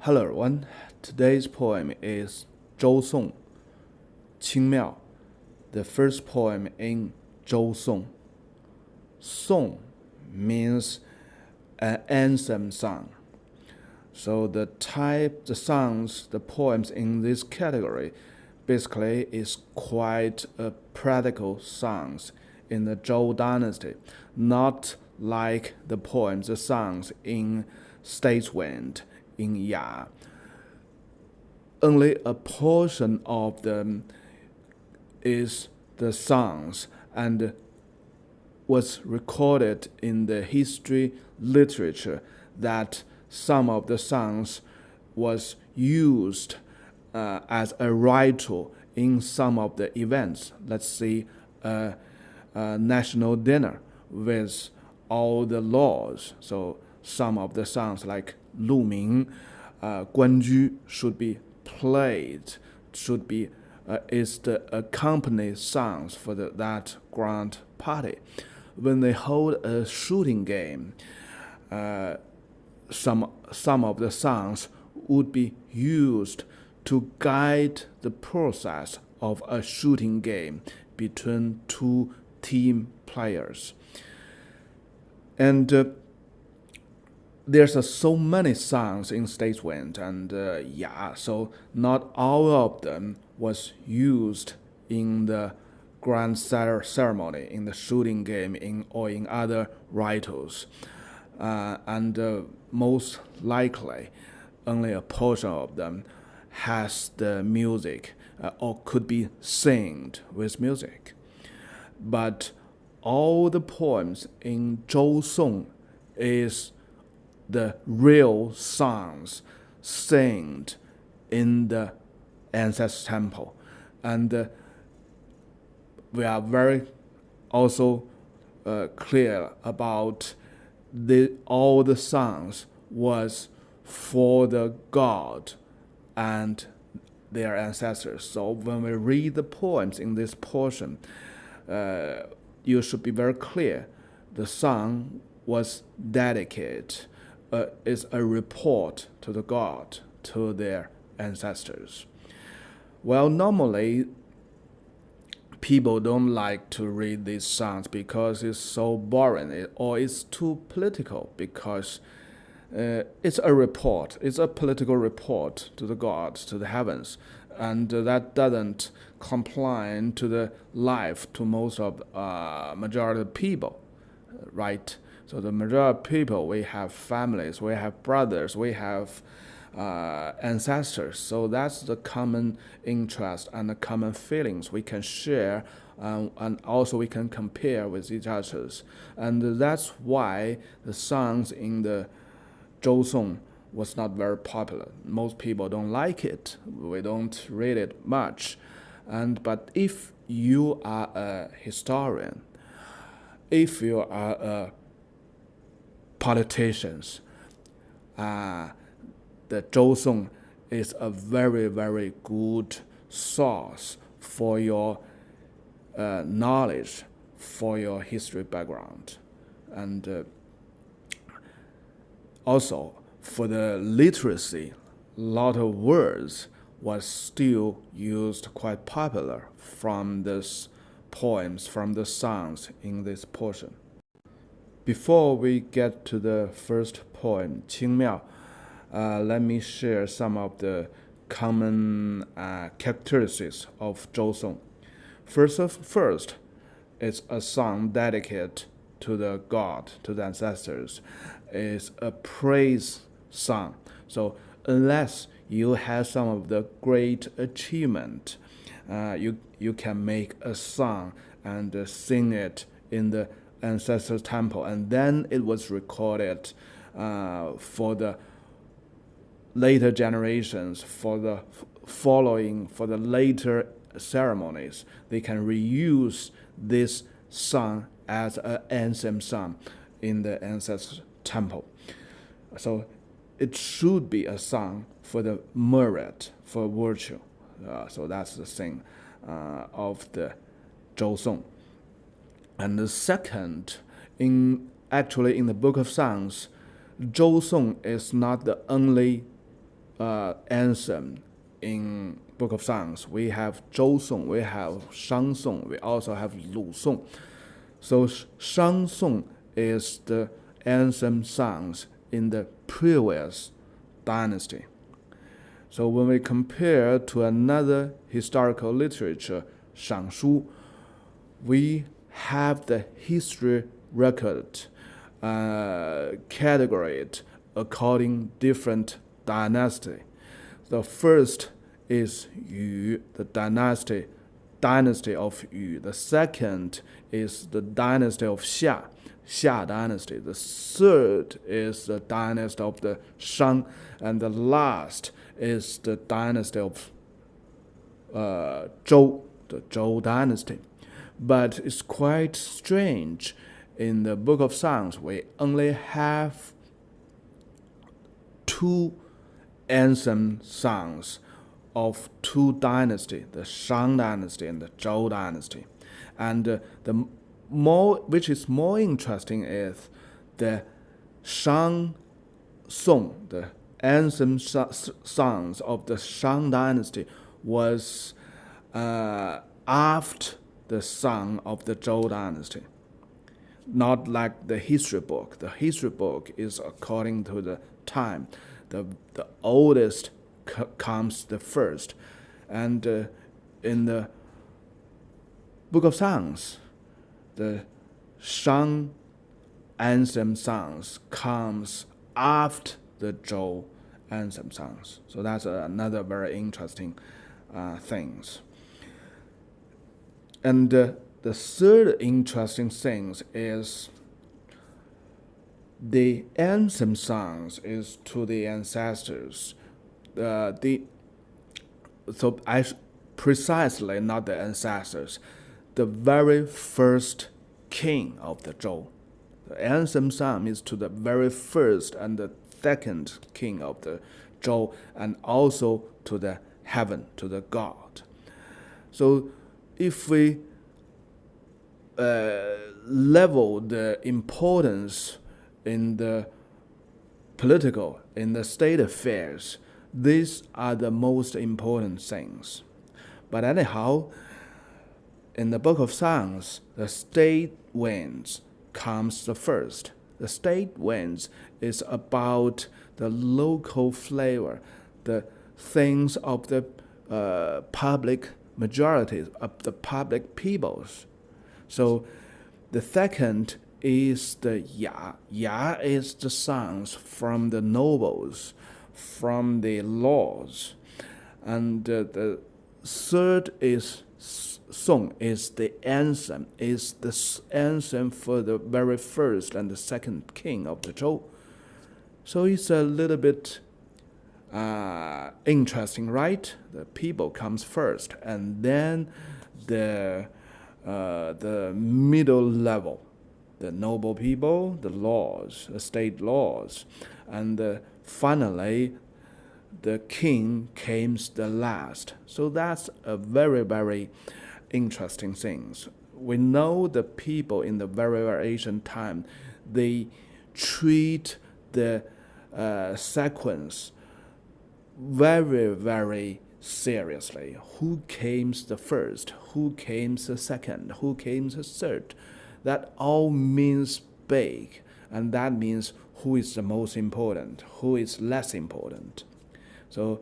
Hello everyone. Today's poem is Zhou Song, Qing Miao, the first poem in Zhou Song. Song means an anthem song. So the songs, the poems in this category basically is quite practical songs in the Zhou dynasty, not like the poems, the songs in States Wind, in Ya. Only a portion of them is the songs and was recorded in the history literature that some of the songs was used as a ritual in some of the events. Let's see a national dinner with all the laws. So some of the songs like 鹿鸣, 关雎 should be played, is the accompanied songs for that grand party. When they hold a shooting game, some of the songs would be used to guide the process of a shooting game between two team players. And there's so many songs in States Wind and so not all of them was used in the grand ceremony, in the shooting game, or in other rituals. And most likely, only a portion of them has the music or could be sung with music. But all the poems in Zhou Song is the real songs sung in the ancestor temple. And we are very also clear about all the songs was for the god and their ancestors. So when we read the poems in this portion, you should be very clear. The song was dedicated, is a report to the god, to their ancestors. Well, normally people don't like to read these songs because it's so boring or it's too political, because it's a report. It's a political report to the gods, to the heavens, and that doesn't comply to the life to most of majority of people, right? So the majority of people, we have families, we have brothers, we have ancestors. So that's the common interest and the common feelings we can share, and also we can compare with each other. And that's why the songs in the Zhou Song was not very popular. Most people don't like it. We don't read it much. But if you are a historian, if you are a politicians, the Zhou Song is a very, very good source for your knowledge, for your history background. And also for the literacy, a lot of words was still used quite popular from these poems, from the songs in this portion. Before we get to the first poem, Qing Miao, let me share some of the common characteristics of Zhou Song. First, it's a song dedicated to the god, to the ancestors. It's a praise song. So unless you have some of the great achievement, you can make a song and sing it in the ancestor temple, and then it was recorded for the later generations, for the following, for the later ceremonies. They can reuse this song as an anthem song in the ancestor temple. So it should be a song for the merit, for virtue. So that's the thing of the Zhou Song. And the second, in the Book of Songs, Zhou Song is not the only anthem in Book of Songs. We have Zhou Song, we have Shang Song, we also have Lu Song. So Shang Song is the anthem songs in the previous dynasty. So when we compare to another historical literature, Shangshu, we have the history record categorized according different dynasty. The first is Yu, the dynasty of Yu. The second is the dynasty of Xia dynasty. The third is the dynasty of the Shang, and the last is the dynasty of Zhou, the Zhou dynasty. But it's quite strange. In the Book of Songs, we only have two anthem songs of two dynasties, the Shang dynasty and the Zhou dynasty. And which is more interesting is the Shang Song, the anthem songs of the Shang dynasty was after the song of the Zhou dynasty. Not like the history book. The history book is according to the time. The oldest comes the first. And in the Book of Songs, the Shang anthem songs comes after the Zhou anthem songs. So that's another very interesting things. And the third interesting thing is the anthem songs is to the ancestors. Precisely not the ancestors, the very first king of the Zhou. The anthem song is to the very first and the second king of the Zhou, and also to the heaven, to the God. So if we level the importance in the political, in the state affairs, these are the most important things. But anyhow, in the Book of Songs, the state winds comes the first. The state winds is about the local flavor, the things of the public majorities, of the public peoples. So the second is the Ya. Ya is the songs from the nobles, from the lords. And the third is Song, is the anthem, is the anthem for the very first and the second king of the Zhou. So it's a little bit interesting, right? The people comes first, and then the middle level, the noble people, the laws, the state laws, and finally the king came the last. So that's a very, very interesting thing. We know the people in the very, very ancient time, they treat the sequence very, very seriously. Who came the first? Who came the second? Who came the third? That all means big, and that means who is the most important, who is less important. So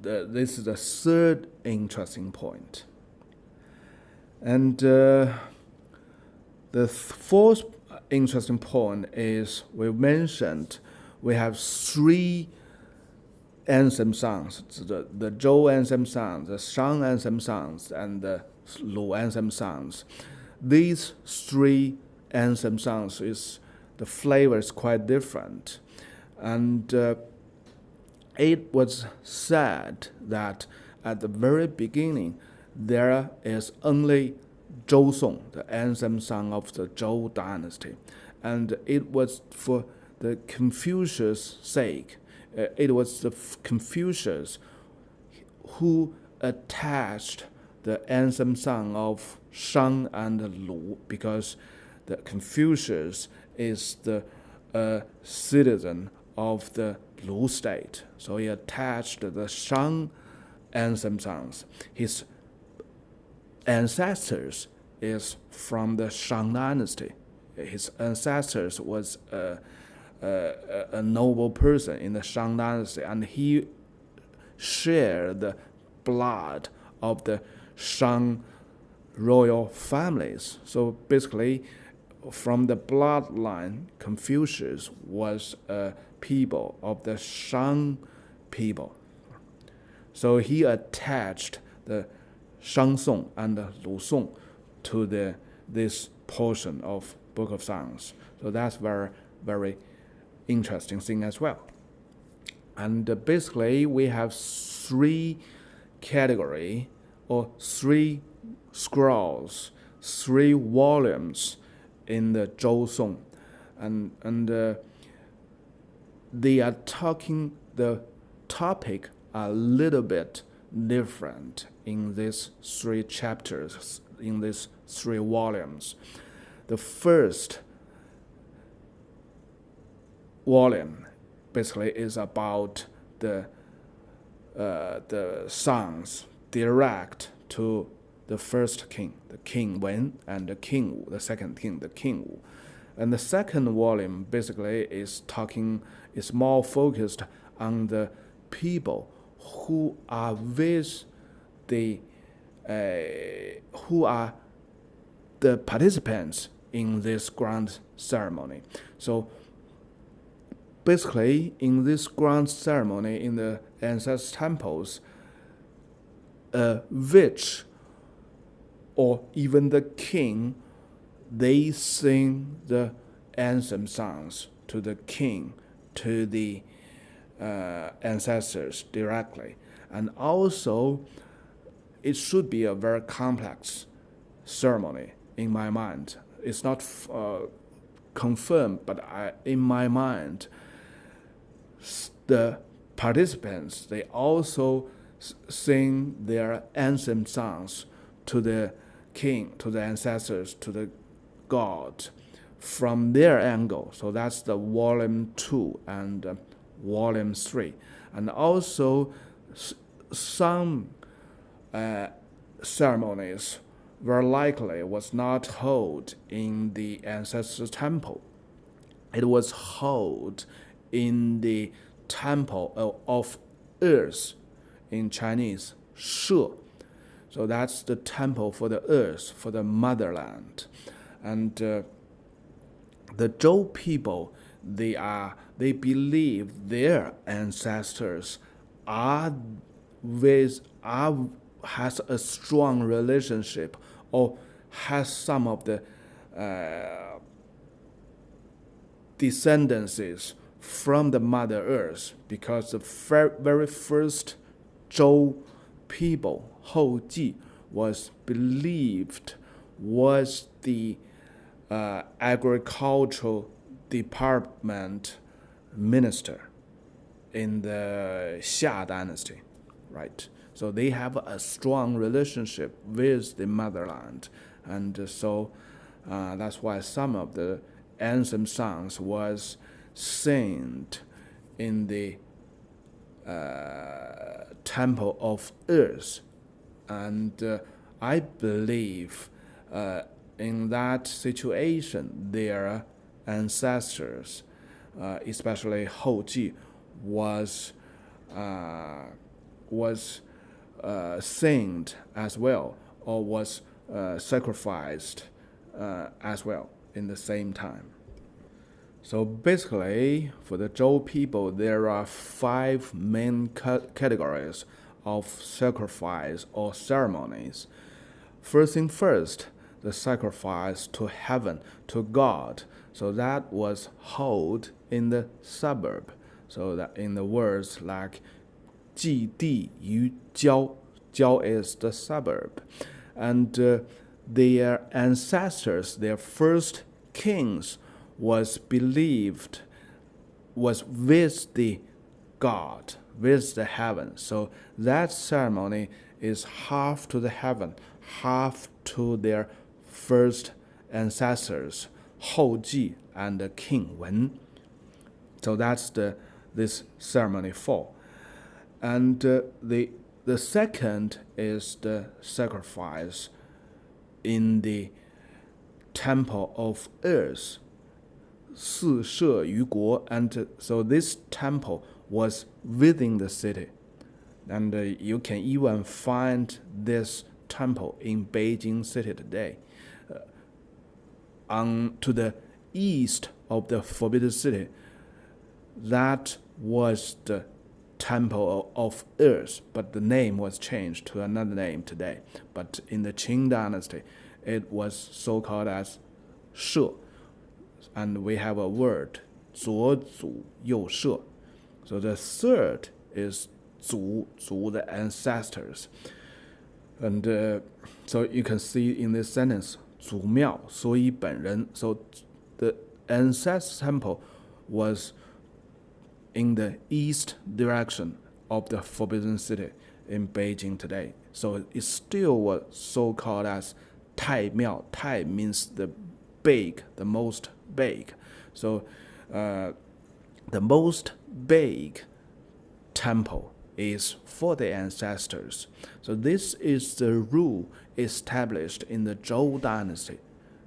this is the third interesting point. And the fourth interesting point is we mentioned we have three anthem songs, the Zhou anthem songs, the Shang anthem songs, and the Lu anthem songs. These three anthem songs the flavor is quite different. And it was said that at the very beginning there is only Zhou Song, the anthem song of the Zhou dynasty, and it was for the Confucius' sake. It was the Confucius who attached the anthem song of Shang and Lu, because the Confucius is the citizen of the Lu state. So he attached the Shang ancient sons. His ancestors is from the Shang dynasty. His ancestors was a noble person in the Shang dynasty, and he shared the blood of the Shang royal families. So basically, from the bloodline, Confucius was a people of the Shang people. So he attached the Shang Song and the Lu Song to this portion of Book of Songs. So that's very, very interesting thing as well. And basically, we have three category or three scrolls, three volumes in the Zhou Song, and they are talking the topic a little bit different in these three chapters, in these three volumes. The first volume basically is about the songs direct to the first king, the King Wen, and the King Wu, the second king, the King Wu. And the second volume basically is more focused on the people who are with who are the participants in this grand ceremony. So basically, in this grand ceremony in the ancestor temples, a witch or even the king, they sing the anthem songs to the king, to the ancestors directly. And also, it should be a very complex ceremony in my mind. It's not confirmed, but in my mind, the participants, they also sing their anthem songs to the king, to the ancestors, to the god from their angle. So that's the volume 2 and volume 3. And also some ceremonies were likely was not held in the ancestor temple. It was held in the temple of earth, in Chinese, 社. So that's the temple for the earth, for the motherland. And the Zhou people, they believe their ancestors has a strong relationship or has some of the descendancies from the Mother Earth, because the very first Zhou people, Houji, was believed was the agricultural department minister in the Xia dynasty, right? So they have a strong relationship with the motherland, and so that's why some of the anthem songs was sung in the temple of earth. And I believe in that situation, their ancestors, especially Houji, was singed as well, or was sacrificed as well in the same time. So basically, for the Zhou people, there are 5 main categories of sacrifice or ceremonies. First thing first, the sacrifice to heaven, to God. So that was held in the suburb. So that in the words like 祭地于郊, 郊 is the suburb. And their ancestors, their first kings, was believed was with the God, with the heaven. So that ceremony is half to the heaven, half to their first ancestors, Houji and King Wen. So that's this ceremony for. And the second is the sacrifice in the temple of earth, 四摄于国, and so this temple was within the city. And you can even find this temple in Beijing city today. To the east of the Forbidden City, that was the Temple of Earth, but the name was changed to another name today. But in the Qing dynasty, it was so called as 社, and we have a word, 左祖右社. So the third is 祖, the ancestors. And so you can see in this sentence, 祖庙所以本人. So the ancestor temple was in the east direction of the Forbidden City in Beijing today. So it still was so called as 太庙. 太 means the big, the most big. So the most big temple is for the ancestors. So this is the rule established in the Zhou dynasty.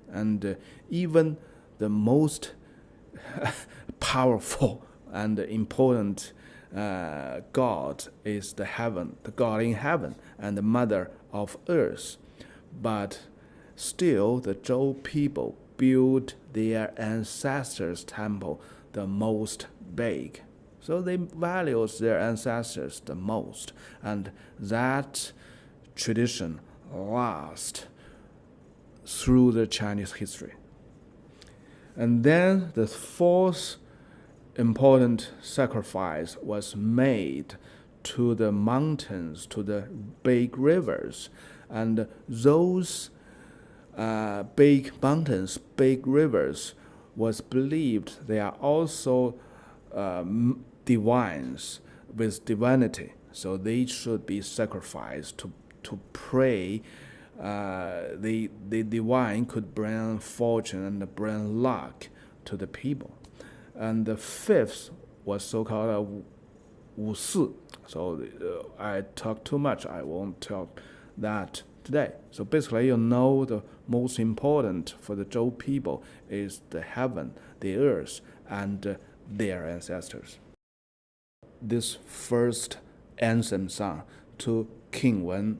And even the most powerful and important God is the God in heaven, and the mother of earth. But still, the Zhou people built their ancestors' temple the most big. So they value their ancestors the most, and that tradition lasts through the Chinese history. And then the fourth important sacrifice was made to the mountains, to the big rivers. And those big mountains, big rivers, was believed they are also divines with divinity. So they should be sacrificed to pray. The divine could bring fortune and bring luck to the people. And the fifth was so-called 五四. So I talk too much. I won't talk that today. So basically, the most important for the Zhou people is the heaven, the earth, and their ancestors. This first anthem song to King Wen.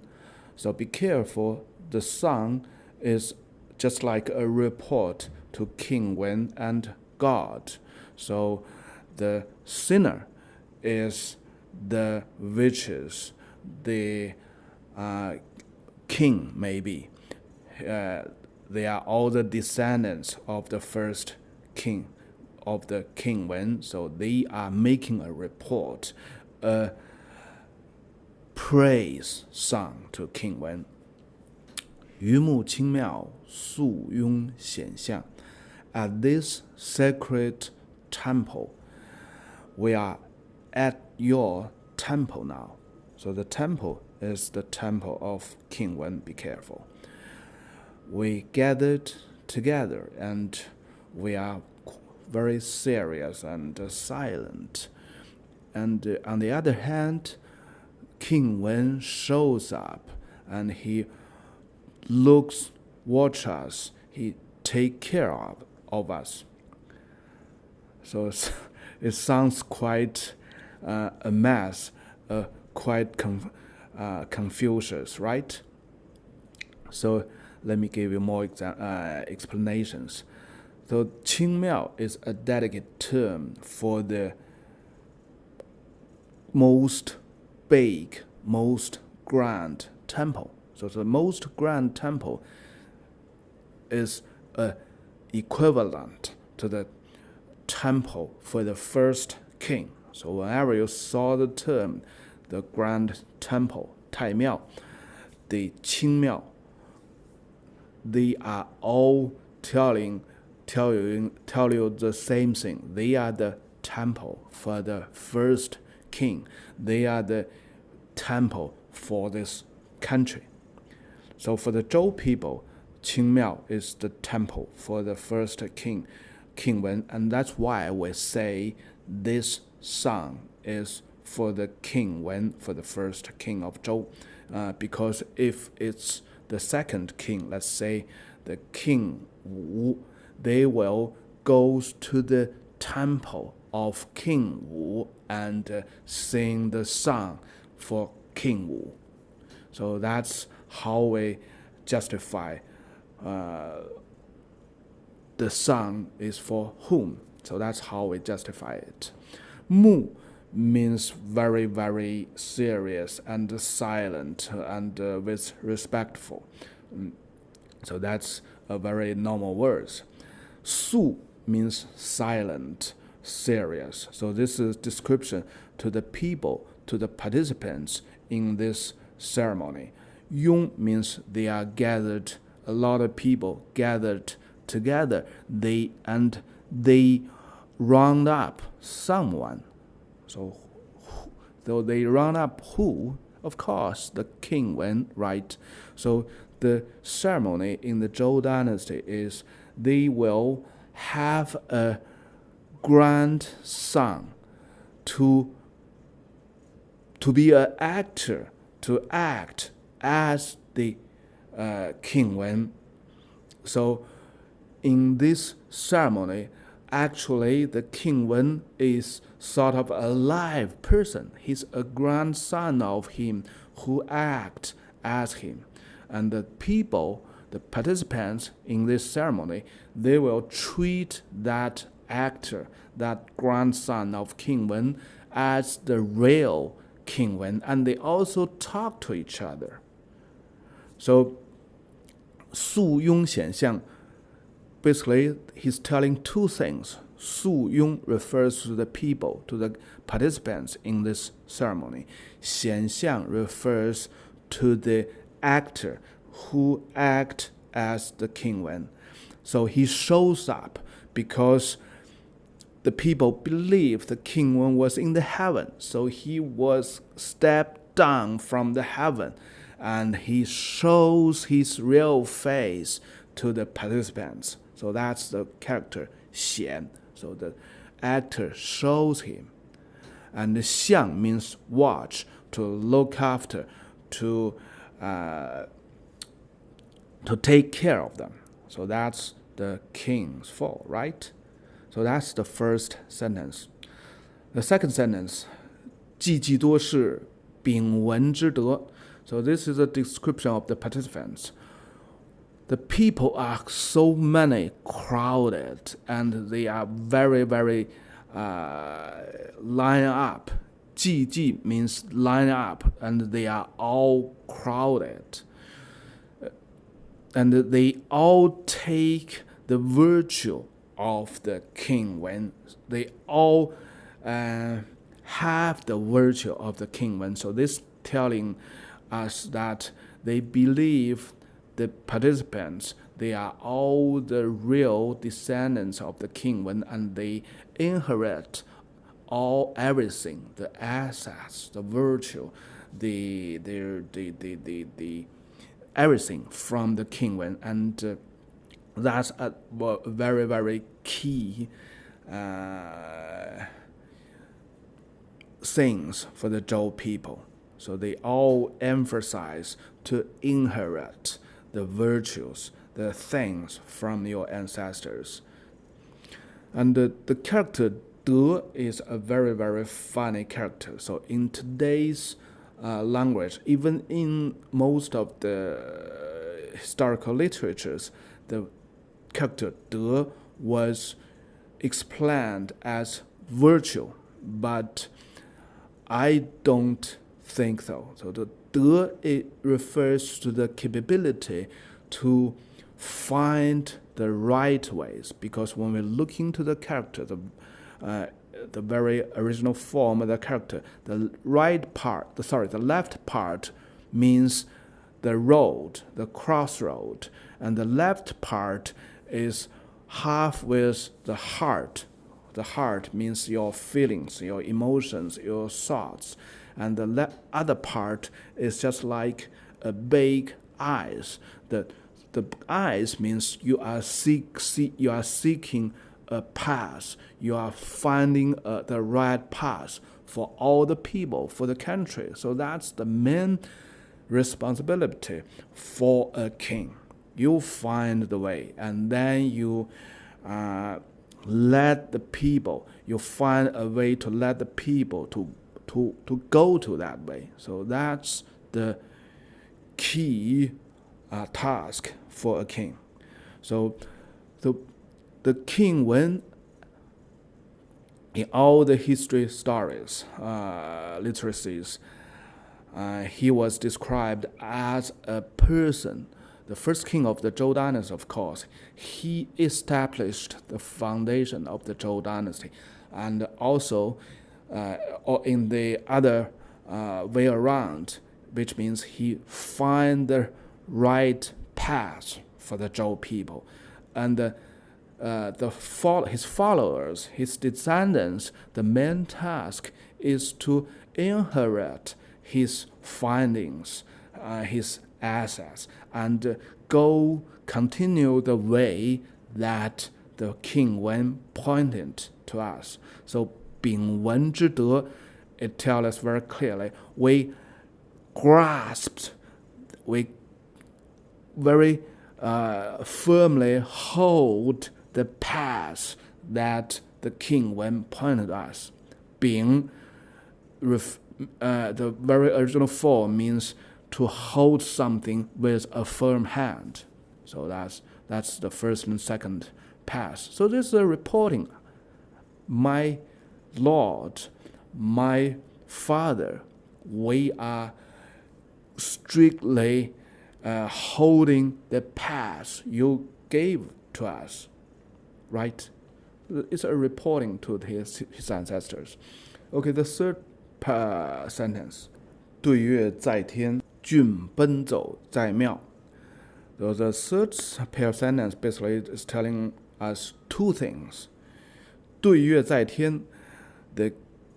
So be careful. The song is just like a report to King Wen and God. So the sinner is the witches, the king maybe. They are all the descendants of the first king, of the King Wen. So they are making a report, a praise song to King Wen. 榆木清庙肃雍显相. At this sacred temple, we are at your temple now. So the temple is the temple of King Wen. Be careful. We gathered together and we are very serious and silent. And on the other hand, King Wen shows up and he watch us, he take care of us. So it sounds quite a mess, quite Confucius, right? So let me give you more explanations. So Qing Miao is a delicate term for the most big, most grand temple. So the most grand temple is equivalent to the temple for the first king. So whenever you saw the term, the grand temple, 太庙, the Qing Miao, they are all tell you the same thing. They are the temple for the first king. They are the temple for this country. So for the Zhou people, Qing Miao is the temple for the first king, King Wen, and that's why we say this song is for the King Wen, for the first king of Zhou. Because if it's the second king, let's say the King Wu, they will go to the temple of King Wu and sing the song for King Wu. So that's how we justify the song is for whom. So that's how we justify it. Mu means very, very serious and silent and with respectful. So that's a very normal word. Su means silent, serious. So this is description to the people, to the participants in this ceremony. Yong means they are gathered, a lot of people gathered together. They round up someone. So they round up who? Of course, the King Wen, right? So the ceremony in the Zhou dynasty is they will have a grandson to be an actor, to act as the King Wen. So in this ceremony, actually the King Wen is sort of a live person. He's a grandson of him who acts as him. And the people, the participants in this ceremony, they will treat that actor, that grandson of King Wen, as the real King Wen, and they also talk to each other. So, 肃雍显相, basically he's telling two things. 肃雍 refers to the people, to the participants in this ceremony. 显相 refers to the actor who act as the King Wen. So he shows up because the people believe the King Wen was in the heaven. So he was stepped down from the heaven and he shows his real face to the participants. So that's the character 显. So the actor shows him. And 相 means watch, to look after, to take care of them. So that's the king's fault, right? So that's the first sentence. The second sentence, 济济多士，秉闻之德. So this is a description of the participants. The people are so many, crowded, and they are very, very line up. 济济 means line up, and they are all crowded. And they all take the virtue of the King Wen. They all have the virtue of the King Wen. So this telling us that they believe the participants, they are all the real descendants of the King Wen, and they inherit everything, the assets, the virtue, the everything from the King Wen, and that's a very, very key things for the Zhou people. So they all emphasize to inherit the virtues, the things from your ancestors. And the character De is a very, very funny character. So in today's language, even in most of the historical literatures, the character De was explained as virtue, but I don't think so. So the De, it refers to the capability to find the right ways, because when we look into the character, the very original form of the character, the left part means the road, the crossroad, and the left part is half with the heart. The heart means your feelings, your emotions, your thoughts, and the other part is just like a big eyes. The eyes means you are seeking a path. You are finding the right path for all the people, for the country. So that's the main responsibility for a king. You find the way, and then you let the people. You find a way to let the people to go to that way. So that's the key task for a king. So the King Wen, in all the history stories, literacies, he was described as a person, the first king of the Zhou dynasty, of course. He established the foundation of the Zhou dynasty, and also or in the other way around, which means he find the right path for the Zhou people. And his followers, his descendants, the main task is to inherit his findings, his assets, and continue the way that the King Wen pointed to us. So 秉文之德, it tells us very clearly, we grasped, we very firmly hold the path that the King Wen pointed us. 秉, the very original form means to hold something with a firm hand. So that's the first and second path. So this is a reporting. My Lord, my Father, we are strictly holding the path you gave to us, right? It's a reporting to his ancestors. Okay, the third sentence. 对月在天，骏奔走在庙. So the third pair of sentence basically is telling us two things. 对月在天, the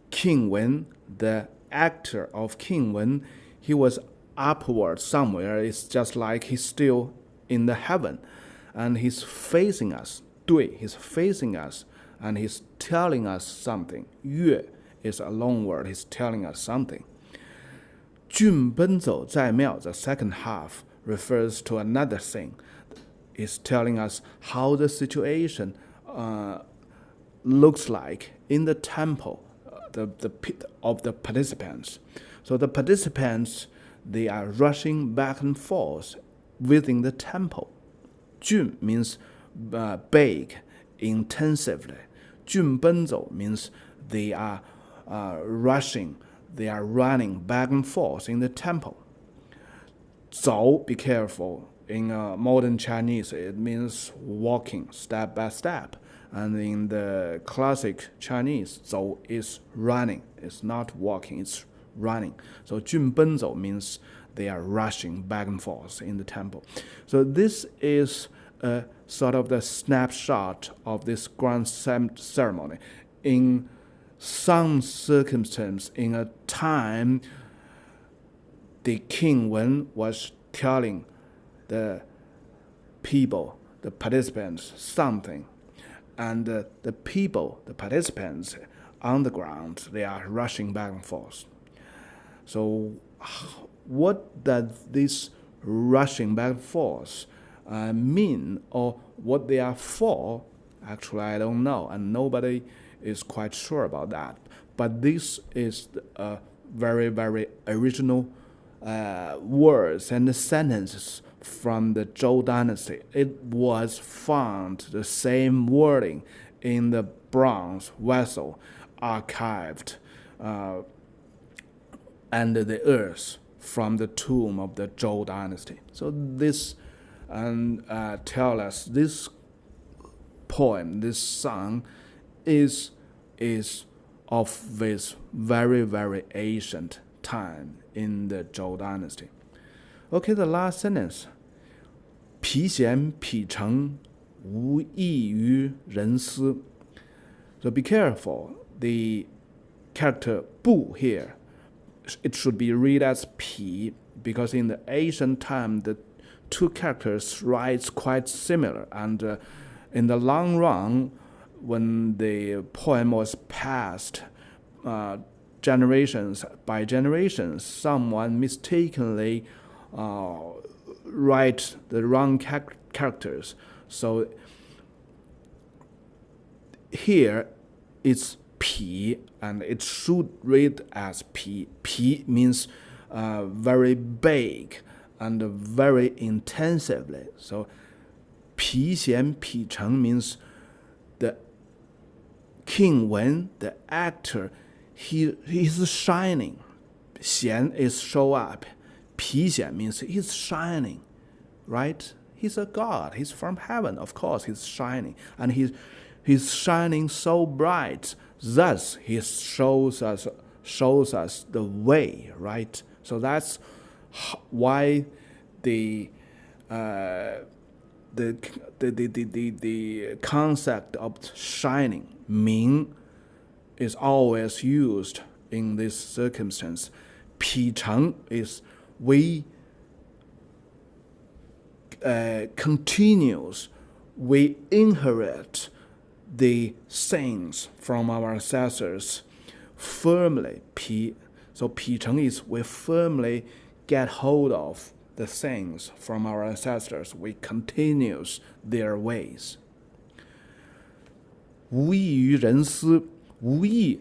King Wen, the actor of King Wen, he was upward somewhere. It's just like he's still in the heaven, and he's facing us. 对, he's facing us, and he's telling us something. 月 is a long word. He's telling us something. 骏奔走在庙, the second half, refers to another thing. It's telling us how the situation looks like in the temple, of the participants. So the participants, they are rushing back and forth within the temple. 骏 means big, intensively. 骏奔走 means they are rushing, they are running back and forth in the temple. 走, be careful. In modern Chinese, it means walking step by step. And in the classic Chinese, 走 is running. It's not walking, it's running. So 骏奔走 means they are rushing back and forth in the temple. So this is a sort of the snapshot of this grand ceremony. In some circumstance, in a time, the King Wen was telling the people, the participants, something. And the people, the participants on the ground, they are rushing back and forth. So what does this rushing back and forth mean, or what they are for? Actually, I don't know, and nobody is quite sure about that. But this is a very, very original words and sentences from the Zhou dynasty. It was found, the same wording, in the bronze vessel archived under the earth from the tomb of the Zhou dynasty. So this tell us this poem, this song, is of this very, very ancient time in the Zhou dynasty. Okay, the last sentence. 皮贤匹成，无异于人思. So be careful. The character 不 here, it should be read as 皮, because in the ancient time the two characters write quite similar, and in the long run, when the poem was passed generations by generations, someone mistakenly write the wrong characters. So here it's P, and it should read as P. P means very big and very intensively. So 皮贤皮成 means the King Wen, the actor, he's shining. 贤 is show up. 皮贤 means he's shining, right? He's a god. He's from heaven. Of course, he's shining, and he's shining so bright. Thus, he shows us the way, right? So that's why the concept of shining, 明, is always used in this circumstance. 皮成 is we continues, we inherit the things from our ancestors firmly. 皮, so 皮成 is we firmly get hold of the things from our ancestors. We continues their ways. 无异于人思, 无异,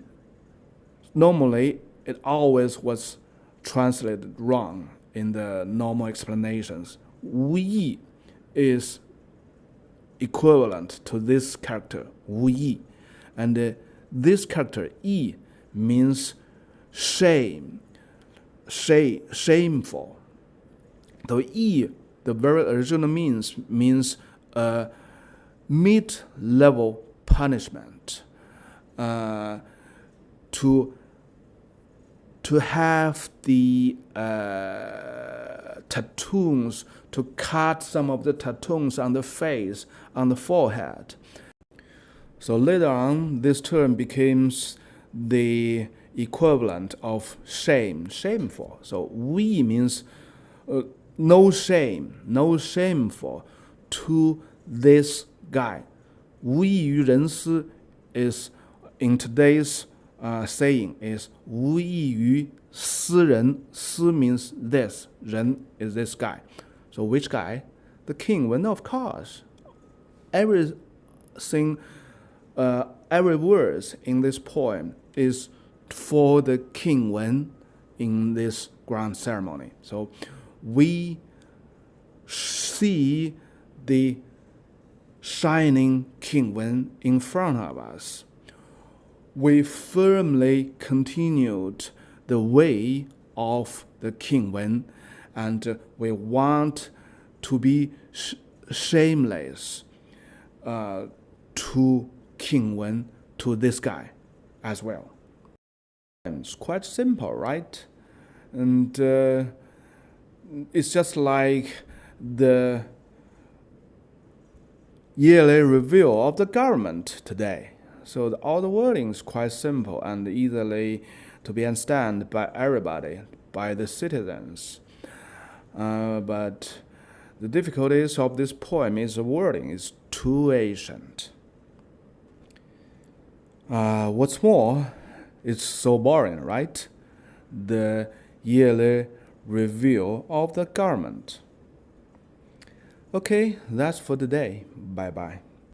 normally it always was translated wrong in the normal explanations. 无异 is equivalent to this character, 无异, and this character 异 means shameful. The 异, the very original means mid-level punishment. To have the tattoos, to cut some of the tattoos on the face, on the forehead. So later on, this term becomes the equivalent of shame, shameful. So 无异 means no shame, no shameful to this guy. 无异于人思 is, in today's saying, is 无异于斯人. 斯 means this, 人 is this guy. So which guy? The King Wen, of course. Everything, every word in this poem is for the King Wen in this grand ceremony. So we see the shining King Wen in front of us. We firmly continued the way of the King Wen, and we want to be shameless to King Wen, to this guy as well. It's quite simple, right? And it's just like the yearly review of the government today. So all the wording is quite simple and easily to be understood by everybody, by the citizens. But the difficulties of this poem is the wording is too ancient. What's more, it's so boring, right? The yearly review of the government. Okay, that's for today. Bye-bye.